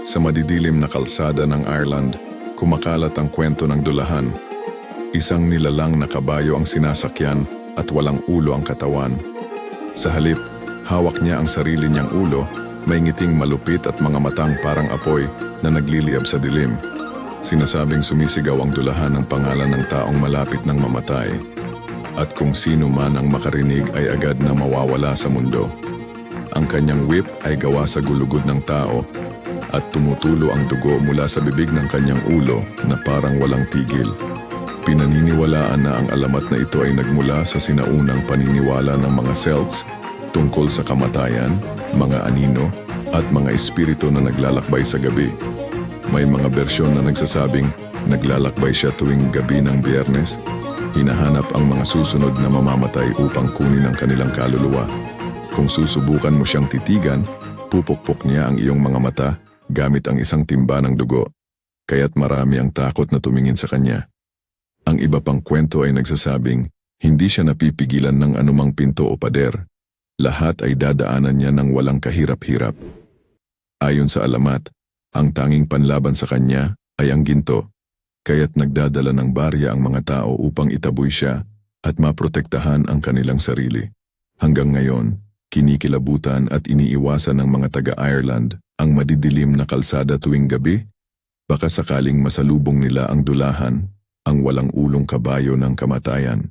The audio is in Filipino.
Sa madidilim na kalsada ng Ireland, kumakalat ang kwento ng dulahan. Isang nilalang na kabayo ang sinasakyan at walang ulo ang katawan. Sa halip, hawak niya ang sarili niyang ulo, may ngiting malupit at mga matang parang apoy na nagliliyab sa dilim. Sinasabing sumisigaw ang dulahan ng pangalan ng taong malapit ng mamatay. At kung sino man ang makarinig ay agad na mawawala sa mundo. Ang kanyang whip ay gawa sa gulugod ng tao at tumutulo ang dugo mula sa bibig ng kanyang ulo na parang walang tigil. Pinaniniwalaan na ang alamat na ito ay nagmula sa sinaunang paniniwala ng mga Celts tungkol sa kamatayan, mga anino, at mga espiritu na naglalakbay sa gabi. May mga bersyon na nagsasabing naglalakbay siya tuwing gabi ng Biyernes. Hinahanap ang mga susunod na mamamatay upang kunin ang kanilang kaluluwa. Kung susubukan mo siyang titigan, pupukpok niya ang iyong mga mata gamit ang isang timba ng dugo, kaya't marami ang takot na tumingin sa kanya. Ang iba pang kwento ay nagsasabing hindi siya napipigilan ng anumang pinto o pader. Lahat ay dadaanan niya ng walang kahirap-hirap. Ayon sa alamat, ang tanging panlaban sa kanya ay ang ginto, kaya't nagdadala ng barya ang mga tao upang itaboy siya at maprotektahan ang kanilang sarili. Hanggang ngayon, kinikilabutan at iniiwasan ng mga taga-Ireland ang madidilim na kalsada tuwing gabi, baka sakaling masalubong nila ang dulahan, ang walang ulong kabayo ng kamatayan.